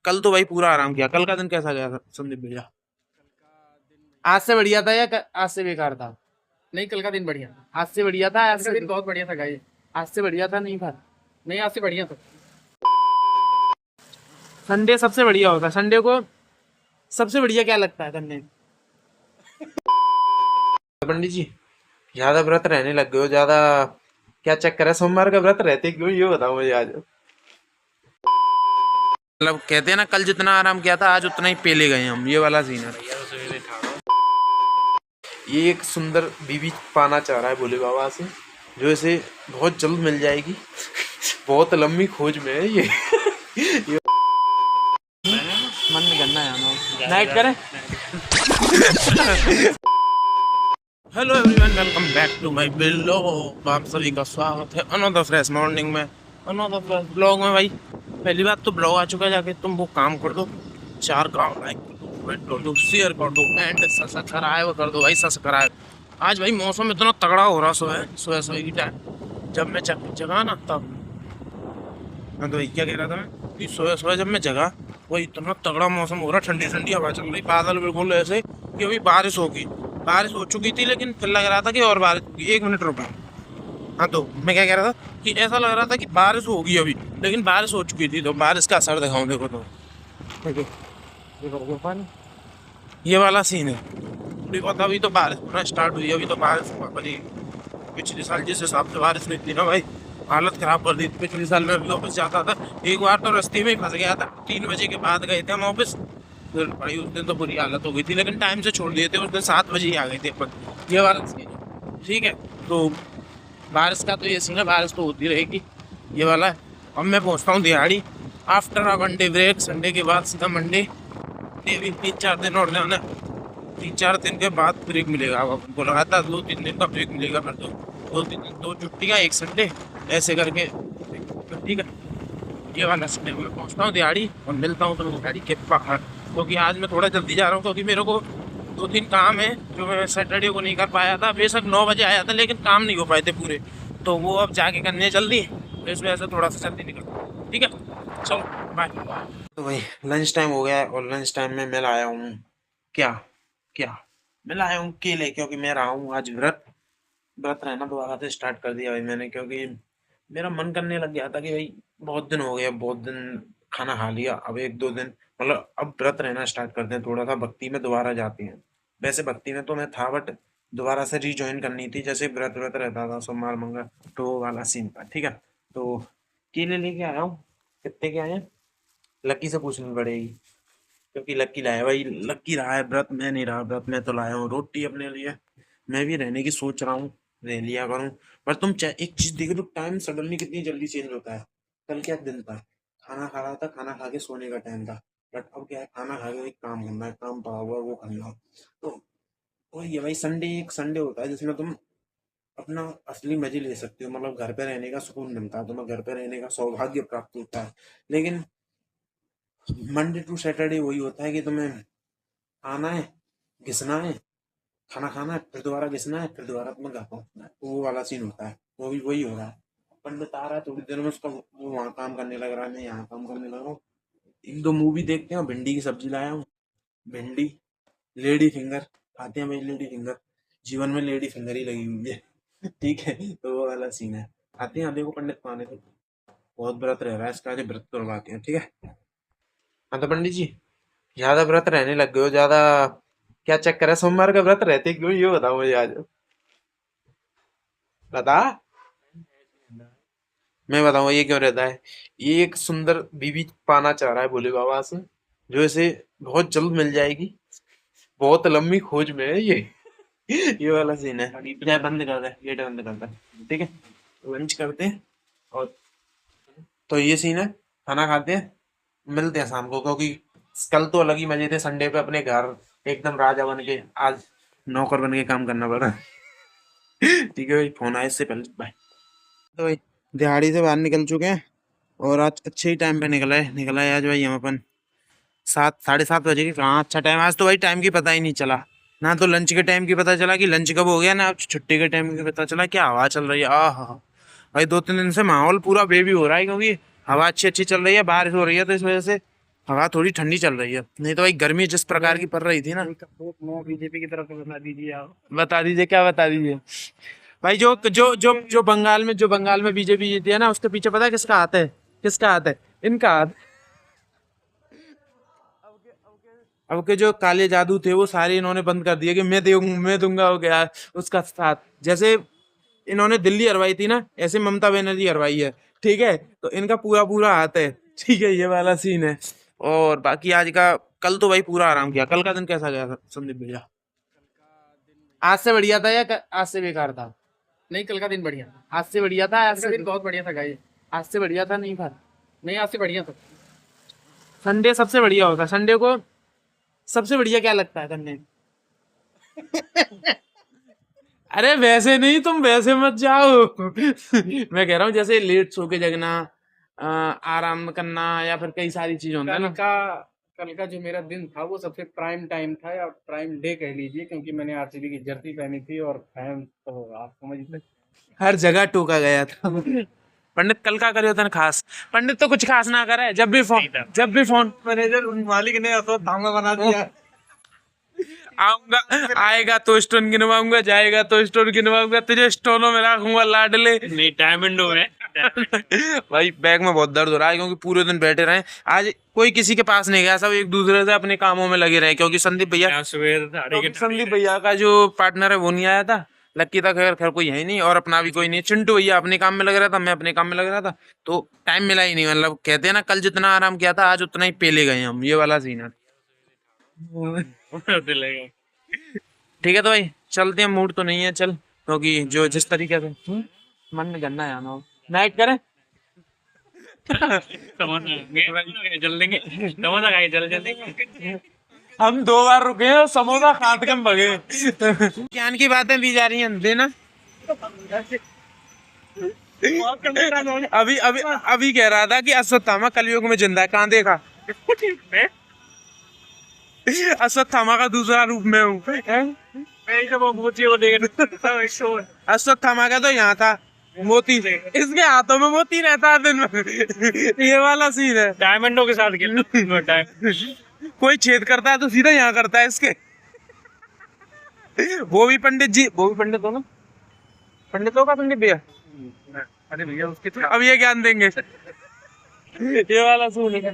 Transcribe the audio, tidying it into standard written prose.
कल तो भाई पूरा आराम किया। कल का दिन कैसा गया था संदीप भैया? आज से बढ़िया था या आज से बेकार था? नहीं, कल का दिन बढ़िया था। आज से बढ़िया था, आज कल का से दिन बहुत बढ़िया था गाइस। आज से बढ़िया था नहीं था? नहीं, आज से बढ़िया था। संडे सबसे बढ़िया होता है। संडे को सबसे बढ़िया क्या लगता है करने? पंडित जी ज्यादा व्रत रहने लग गए हो, ज्यादा क्या चक्कर है? सोमवार का व्रत रहते क्यों, ये बताओ मुझे आज। मतलब कहते हैं ना, कल जितना आराम किया था आज उतना ही पेले गए हम, ये वाला सीन है। ये एक सुंदर बीवी पाना चाह रहा है भोले बाबा से, जो इसे बहुत जल्द मिल जाएगी। बहुत लंबी खोज में है ये। मन नहीं करना है, नाइट करें। Hello everyone, welcome back to my blog. आप सभी का स्वागत है अनदर फ्रेश मॉर्निंग में, अनदर फ्रेश ब्लॉग में। भाई पहली बात तो ब्लॉग आ चुका है, जाके तुम वो काम कर दो, 4 काम, लाइक कर दो, शेयर कर दो एंड सब्सक्राइब कर दो भाई, सब्सक्राइब। आज भाई मौसम इतना तगड़ा हो रहा सुबह सुबह की टाइम, जब मैं जगा ना तब मैं तो क्या कह रहा था मैं कि सुबह सुबह जब मैं जगा वो इतना तगड़ा मौसम हो रहा, ठंडी ठंडी हवा चल रही, बादल बिल्कुल ऐसे कि अभी बारिश होगी। बारिश हो चुकी थी लेकिन फिर लग रहा था कि और बारिश होगी। 1 मिनट रुका। हाँ तो मैं क्या कह रहा था कि ऐसा लग रहा था कि बारिश होगी अभी, लेकिन बारिश हो चुकी थी। तो बारिश का असर दिखाऊं, देखो तो देखो पानी, ये वाला सीन है। थोड़ी बहुत अभी तो बारिश होना स्टार्ट हुई, अभी तो बारिश बड़ी। पिछले साल जिस हिसाब से बारिश नहीं थी ना भाई, हालत खराब कर दी थी। पिछले साल में भी ऑफिस जाता था, एक बार तो रास्ते में ही फंस गया था। 3 बजे के बाद गए थे हम ऑफिस, फिर भाई उस दिन तो बुरी हालत हो गई थी, लेकिन टाइम से छोड़ दिए थे। उस दिन 7 बजे ही आ गए थे अपन। ये बात ठीक है। तो बारिश का तो ये सीन है, बारिश तो होती रहेगी, ये वाला है। अब मैं पहुँचता हूँ दिहाड़ी after a 1 day break. Sunday के बाद सीधा मंडे, 3-4 दिन और जाना। 3-4 दिन के बाद ब्रेक मिलेगा। अब आपको लगातार 2-3 दिन का ब्रेक मिलेगा। फिर तो 2-3 दिन, 2 छुट्टियाँ, 1 संडे, ऐसे करके। ठीक है, ये वाला संडे में पहुँचता हूँ दिहाड़ी और मिलता हूँ तुमको दिहाड़ी के बाहर, क्योंकि आज मैं थोड़ा जल्दी जा रहा हूँ, क्योंकि मेरे को 2-3 काम है जो मैं सैटरडे को नहीं कर पाया था। बेशक 9 बजे आया था, लेकिन काम नहीं हो पाए थे पूरे, तो वो अब जाके करने जल्दी, तो इस वजह से थोड़ा सा जल्दी निकल। ठीक है, चलो बाय। तो भाई लंच टाइम हो गया है, और लंच टाइम में मैं लाया हूँ क्या क्या मैं लाया हूँ केले, क्योंकि मैं रहा हूँ आज व्रत। व्रत रहना दोबारा से स्टार्ट कर दिया भाई मैंने, क्योंकि मेरा मन करने लग गया था कि भाई बहुत दिन हो गए, बहुत दिन खाना खा लिया, अब 1-2 दिन मतलब अब व्रत रहना स्टार्ट करते हैं, थोड़ा सा भक्ति में दोबारा जाते हैं। वैसे भक्ति में तो मैं था, बट दोबारा से रिज्वाइन करनी थी, जैसे व्रत व्रत रहता था सोमवार मंगल, तो वो वाला सीन था। ठीक है, तो केले लेके आया हूँ। कितने के आए हैं लक्की से पूछनी पड़ेगी, क्योंकि लक्की लाया भाई, लक्की रहा है व्रत, मैं नहीं रहा व्रत। मैं तो लाया हूँ रोटी अपने लिए, मैं भी रहने की सोच रहा हूँ, रह लिया करूँ। पर तुम एक चीज देख लो, टाइम सडनली कितनी जल्दी चेंज होता है। कल क्या दिन था, खाना खा रहा था, खाना खा के सोने का टाइम था, बट अब क्या है, खाना खा के एक काम करना है, काम पड़ा हुआ है, वो करना है। तो वही है भाई, संडे एक संडे होता है जिसमें तुम अपना असली मजे ले सकते हो, मतलब घर पे रहने का सुकून मिलता है, तुम्हें घर पे रहने का सौभाग्य प्राप्त होता है। लेकिन मंडे टू सैटरडे वही होता है कि तुम्हें आना है, घिसना है, खाना खाना है, फिर दोबारा घिसना है, फिर दोबारा तुम्हें घर पहुंचना है, तो वो वाला सीन होता है। वो भी वही हो रहा है। पंडित आ रहा है थोड़ी देर में, उसका वो वहाँ काम करने लग रहा है, मैं यहाँ काम करने लग रहा हूँ। 1-2 मूवी देखते हैं। भिंडी की सब्जी लाया हूँ, भिंडी, लेडी फिंगर खाते हैं भाई। लेडी फिंगर जीवन में लेडी फिंगर ही लगी हुई है। ठीक है, तो वो वाला सीन है। आते हैं, देखो पंडित को आने तो बहुत व्रत रह रहा है इसका, आज व्रत करवाते हैं। ठीक है, हाँ तो पंडित जी ज्यादा व्रत रहने लग गए हो, ज्यादा क्या चक्कर है? सोमवार का व्रत रहते क्यों, ये बताओ मुझे आज। बता, मैं बताऊंगा ये क्यों रहता है। ये एक सुंदर बीवी पाना चाह रहा है भोले बाबा से, जो इसे बहुत जल्द मिल जाएगी। बहुत लंबी खोज में है ये। ये वाला सीन है। चाहे बंद कर दे, गेट बंद कर दे। ठीक है, लंच करते हैं, और तो ये सीन है। खाना खाते हैं, मिलते हैं शाम को, क्योंकि कल तो अलग ही मजे थे संडे पे अपने घर, एकदम राजा बन के। आज नौकर बन के काम करना पड़ा। ठीक है भाई, फोन आए इससे पहले बाय। तो भाई दिहाड़ी से बाहर निकल चुके हैं, और आज अच्छे ही टाइम पे निकला है आज भाई हम अपन। 7-7:30 बजे की कहाँ अच्छा टाइम, आज तो भाई टाइम की पता ही नहीं चला। ना तो लंच के टाइम की पता चला कि लंच कब हो गया, ना छुट्टी के टाइम की पता चला क्या हवा चल रही है। आह भाई 2-3 दिन से माहौल पूरा बेबी हो रहा है, क्योंकि हवा अच्छी अच्छी चल रही है, बारिश हो रही है, तो इस वजह से हवा थोड़ी ठंडी चल रही है, नहीं तो भाई गर्मी जिस प्रकार की पड़ रही थी ना। बीजेपी की तरफ से बता दीजिए आप। बता दीजिए, क्या बता दीजिए भाई। जो बंगाल में बीजेपी जीती है ना, उसके पीछे पता है किसका हाथ है? किसका हाथ है? इनका हाथ। अब के जो काले जादू थे वो सारे इन्होंने बंद कर दिए कि मैं दूंगा हो गया उसका साथ। जैसे इन्होंने दिल्ली हरवाई थी ना, ऐसे ममता बनर्जी हरवाई है, ठीक है? तो इनका पूरा पूरा हाथ है, ठीक है? ये वाला सीन है। और बाकी आज का, कल तो भाई पूरा आराम किया। कल का दिन कैसा गया था संदीप भैया? आज से बढ़िया था या आज से बेकार था? नहीं, कल का दिन बढ़िया था। आज से बढ़िया था, कल का दिन बहुत बढ़िया था गाइस। आज से बढ़िया था नहीं था? नहीं, आज से बढ़िया था। संडे सबसे बढ़िया होता। संडे को सबसे बढ़िया क्या लगता है करने? अरे वैसे नहीं, तुम वैसे मत जाओ। मैं कह रहा हूँ जैसे लेट सो के जगना, आराम करना, या फिर कई सारी चीज होता है ना। कल का जो मेरा दिन था वो सबसे प्राइम टाइम था, या प्राइम डे कह लीजिए, क्योंकि मैंने आरसीबी की जर्सी पहनी थी और फैन तो आप समझ लीजिए। हर जगह टोका गया था। पंडित कल का करे होता ना खास? पंडित तो कुछ खास ना करे, जब भी फोन मैनेजर मालिक ने तो तांगा बना दिया। आऊंगा, आएगा तो स्टोन गिनवाऊंगा, जाएगा तो स्टोन गिनवाऊंगा, तुझे स्टोनों में रखूंगा लाडले। नहीं, डायमंडो में। भाई बैग में बहुत दर्द हो रहा है क्योंकि पूरे दिन बैठे रहे। आज कोई किसी के पास नहीं गया, सब एक दूसरे से अपने कामों में लगे रहे, क्योंकि संदीप भैया का जो पार्टनर है वो नहीं आया था। लक्की था, खैर कोई है ही नहीं, और अपना भी कोई नहीं। चिंटू भैया अपने काम में लग रहा था, मैं अपने काम में लग रहा था, तो टाइम मिला ही नहीं। मतलब कहते हैं ना, कल जितना आराम किया था आज उतना ही पेले गए हम, ये वाला सीन है। ठीक है तो भाई चलते हैं, मूड तो नहीं है चल, क्योंकि जो जिस तरीके से मन में गन्ना है ना, नाइट करें। चल देंगे, समोसा खाए चल देंगे। हम 2 बार रुके हैं और समोसा खाते के हम भगे। ज्ञान की बातें भी जा रही हैं देना। अभी कह रहा था कि अश्वत्थामा कलयुग में जिंदा है, कहाँ देखा? अश्वत्थामा का दूसरा रूप में हूँ। अश्वत्थामा का तो यहाँ था मोती, इसके हाथों में मोती रहता है दिन में। ये वाला सीन है। डायमंडो के साथ खेल। कोई छेद करता है तो सीधा यहाँ करता है इसके। वो भी पंडित जी, वो भी पंडित हो ना? पंडित होगा पंडित भैया? अरे भैया उसके तो अब ये ज्ञान देंगे। ये वाला सीन है।